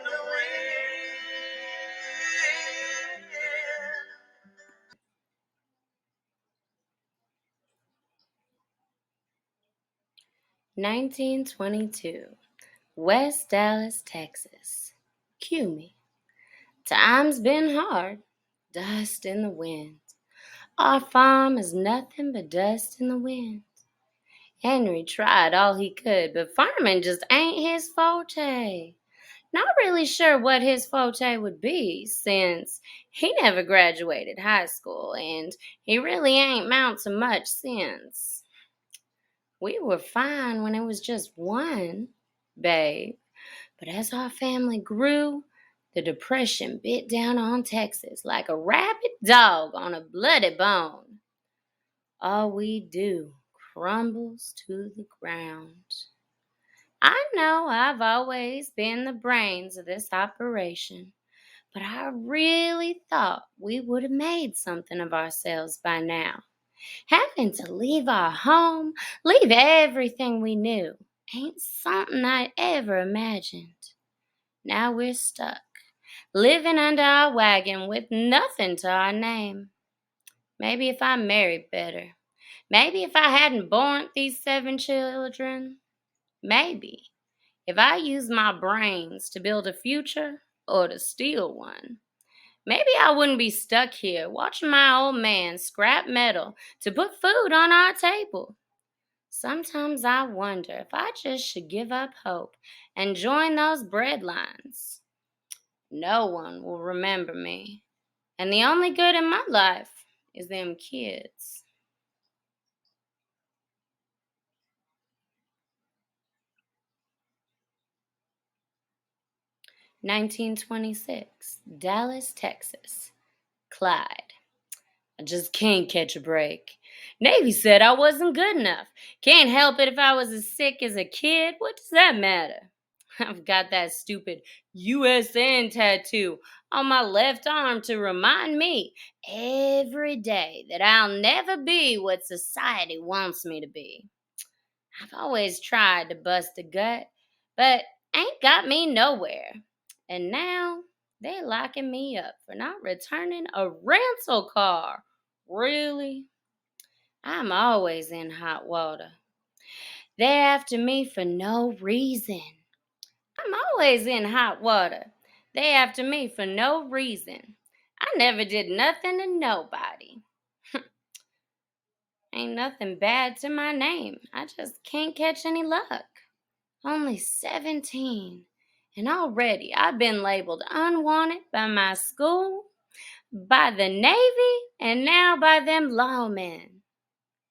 the wind. 1922, West Dallas, Texas. Cue me. Time's been hard, dust in the wind. Our farm is nothing but dust in the wind. Henry tried all he could, but farming just ain't his forte. Not really sure what his forte would be, since he never graduated high school and he really ain't amount to much since. We were fine when it was just one, babe. But as our family grew, the Depression bit down on Texas like a rabid dog on a bloody bone. All we do crumbles to the ground. I know I've always been the brains of this operation, but I really thought we would have made something of ourselves by now. Having to leave our home, leave everything we knew, ain't something I ever imagined. Now we're stuck, living under our wagon with nothing to our name. Maybe if I married better. Maybe if I hadn't born these 7 children. Maybe if I used my brains to build a future or to steal one. Maybe I wouldn't be stuck here watching my old man scrap metal to put food on our table. Sometimes I wonder if I just should give up hope and join those bread lines. No one will remember me, and the only good in my life is them kids. (1926) Dallas, Texas. Clyde. I just can't catch a break. Navy said I wasn't good enough. Can't help it if I was as sick as a kid. What does that matter? I've got that stupid USN tattoo on my left arm to remind me every day that I'll never be what society wants me to be. I've always tried to bust a gut, but ain't got me nowhere. And now they're locking me up for not returning a rental car. Really? I'm always in hot water. They're after me for no reason. I'm always in hot water. They after me for no reason. I never did nothing to nobody. Ain't nothing bad to my name. I just can't catch any luck. Only 17. And already I've been labeled unwanted by my school, by the Navy, and now by them lawmen.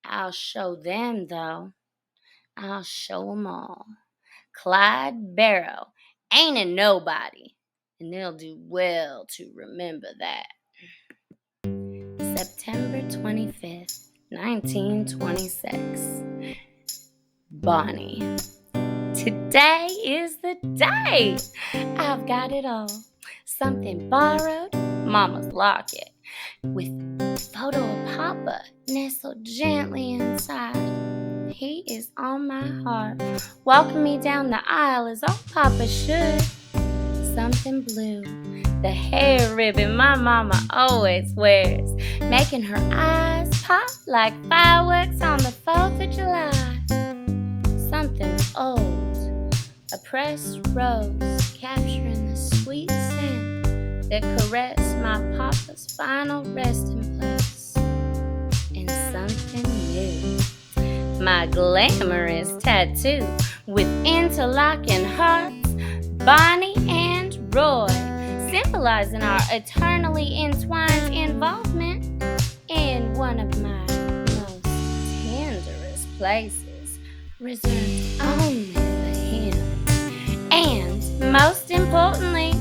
I'll show them, though. I'll show 'em all. Clyde Barrow ain't a nobody, and they'll do well to remember that. September 25th, 1926. Bonnie. Today is the day. I've got it all. Something borrowed, Mama's locket, with photo of Papa nestled gently inside. He is on my heart, walking me down the aisle as all Papa should. Something blue, the hair ribbon my Mama always wears, making her eyes pop like fireworks on the 4th of July. Something old, a pressed rose capturing the sweet scent that caressed my Papa's final resting place. And something new, my glamorous tattoo with interlocking hearts, Bonnie and Roy, symbolizing our eternally entwined involvement in one of my most tenderest places, reserved only for him. And most importantly,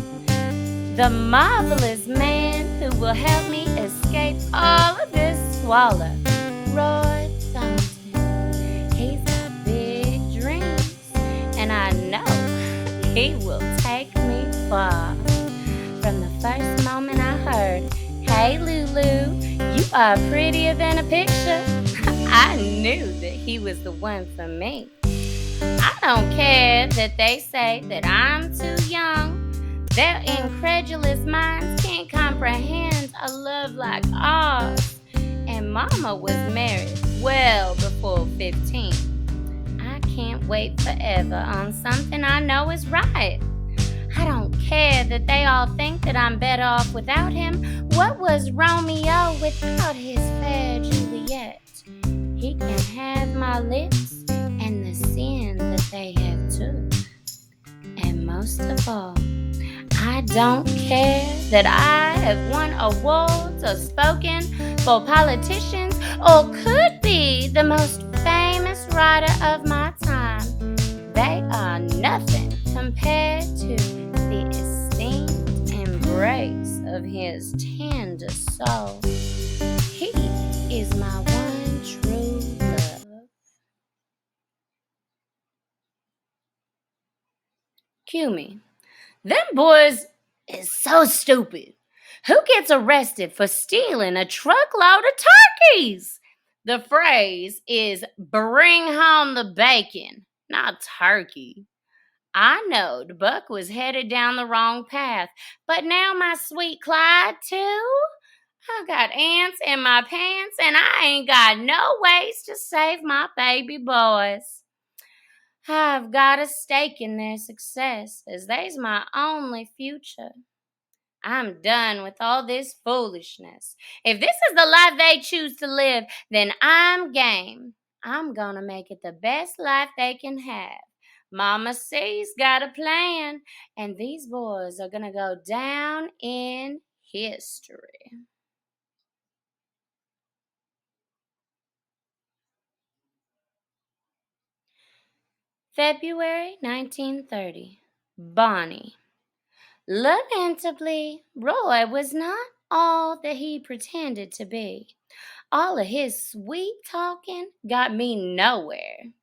the marvelous man who will help me escape all of this squalor, Roy Thornton. He's got big dreams, and I know he will take me far. From the first moment I heard, "Hey Lulu, you are prettier than a picture," I knew that he was the one for me. I don't care that they say that I'm too young, Their incredulous minds can't comprehend a love like ours. And Mama was married well before 15. I can't wait forever on something I know is right. I don't care that they all think that I'm better off without him. What was Romeo without his fair Juliet? He can have my lips and the sin that they have took. And most of all, I don't care that I have won awards or spoken for politicians or could be the most famous writer of my time. They are nothing compared to the esteemed embrace of his tender soul. He is my one true love. Cue me. Them boys is so stupid. Who gets arrested for stealing a truckload of turkeys? The phrase is bring home the bacon, not turkey. I knowed Buck was headed down the wrong path, but now my sweet Clyde, too? I got ants in my pants and I ain't got no ways to save my baby boys. I've got a stake in their success, as they's my only future. I'm done with all this foolishness. If this is the life they choose to live, then I'm game. I'm gonna make it the best life they can have. Mama C's got a plan, and these boys are gonna go down in history. February 1930. Bonnie. Lamentably, Roy was not all that he pretended to be. All of his sweet talking got me nowhere.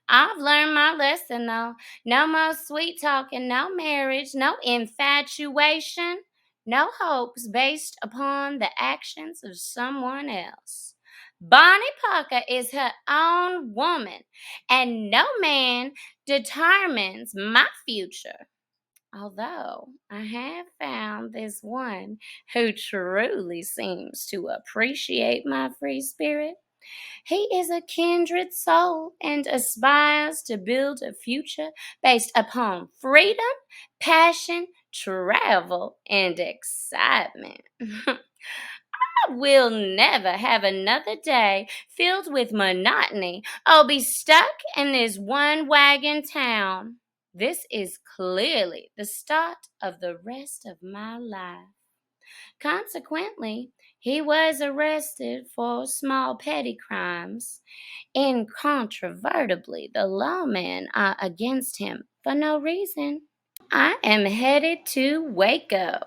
I've learned my lesson though. No more sweet talking, no marriage, no infatuation, no hopes based upon the actions of someone else. Bonnie Parker is her own woman, and no man determines my future. Although I have found this one who truly seems to appreciate my free spirit. He is a kindred soul and aspires to build a future based upon freedom, passion, travel, and excitement. I will never have another day filled with monotony or be stuck in this one wagon town. This is clearly the start of the rest of my life. Consequently, he was arrested for small petty crimes. Incontrovertibly, the lawmen are against him for no reason. I am headed to Waco.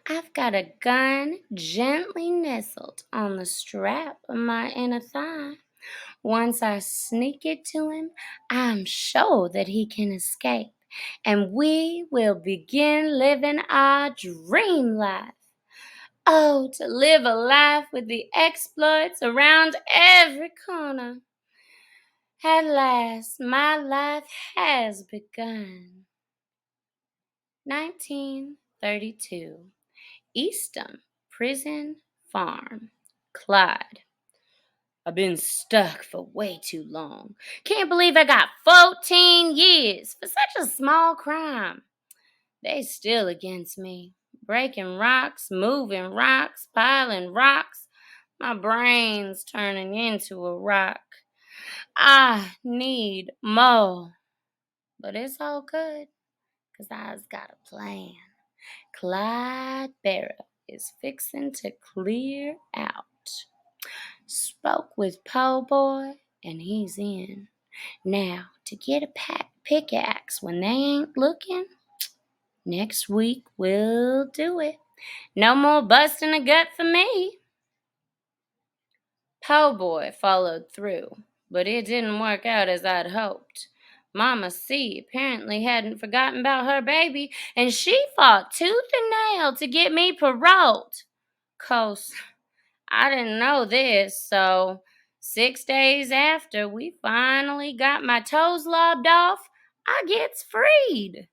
I've got a gun gently nestled on the strap of my inner thigh. Once I sneak it to him, I'm sure that he can escape, and we will begin living our dream life. Oh, to live a life with the exploits around every corner. At last, my life has begun. 1932. Eastham Prison Farm, Clyde. I've been stuck for way too long. Can't believe I got 14 years for such a small crime. They still against me. Breaking rocks, moving rocks, piling rocks. My brain's turning into a rock. I need more. But it's all good, 'cause I's got a plan. Clyde Barrow is fixing to clear out. Spoke with Po' Boy, and he's in. Now, to get a pickaxe when they ain't looking, next week we'll do it. No more busting a gut for me. Po' Boy followed through, but it didn't work out as I'd hoped. Mama C apparently hadn't forgotten about her baby, and she fought tooth and nail to get me paroled. 'Course, I didn't know this, so 6 days after we finally got my toes lobbed off, I gets freed.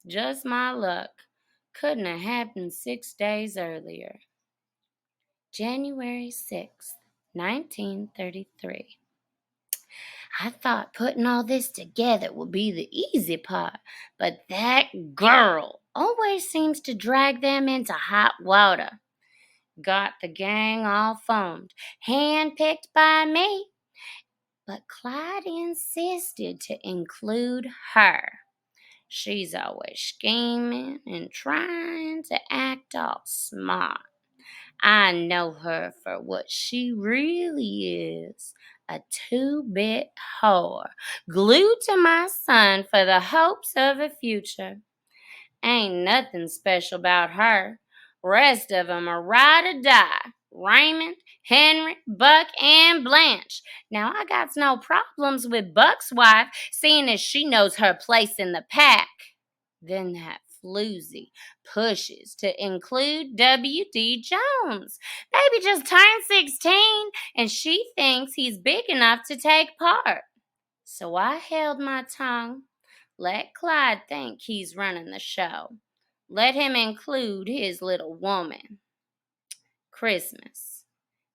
Just my luck. couldn't have happened 6 days earlier. January 6th, 1933. I thought putting all this together would be the easy part, but that girl always seems to drag them into hot water. Got the gang all formed, handpicked by me, but Clyde insisted to include her. She's always scheming and trying to act all smart. I know her for what she really is, a two-bit whore, glued to my son for the hopes of a future. Ain't nothing special about her. Rest of 'em are ride or die. Raymond, Henry, Buck, and Blanche. Now, I got no problems with Buck's wife, seeing as she knows her place in the pack. Then that floozy pushes to include W.D. Jones. Baby just turned 16, and she thinks he's big enough to take part. So I held my tongue. Let Clyde think he's running the show. Let him include his little woman. Christmas.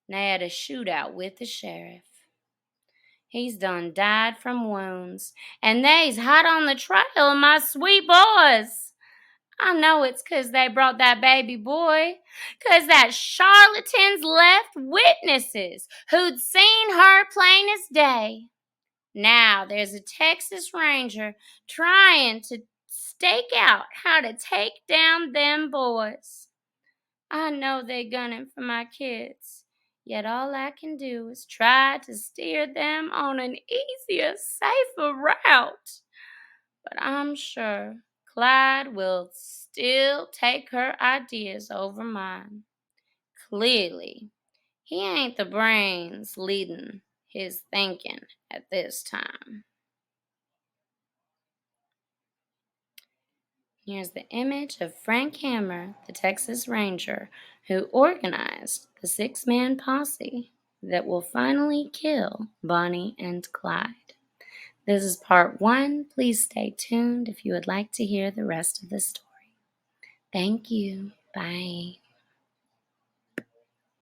They had a shootout with the sheriff. He's done died from wounds, and they's hot on the trail of my sweet boys. I know it's 'cause they brought that baby boy, 'cause that charlatans left witnesses who'd seen her plain as day. Now there's a Texas Ranger trying to stake out how to take down them boys. I know they gunning for my kids, yet all I can do is try to steer them on an easier, safer route. But I'm sure Clyde will still take her ideas over mine. Clearly, he ain't the brains leading his thinking at this time. Here's the image of Frank Hammer, the Texas Ranger, who organized the 6-man posse that will finally kill Bonnie and Clyde. This is part 1. Please stay tuned if you would like to hear the rest of the story. Thank you. Bye.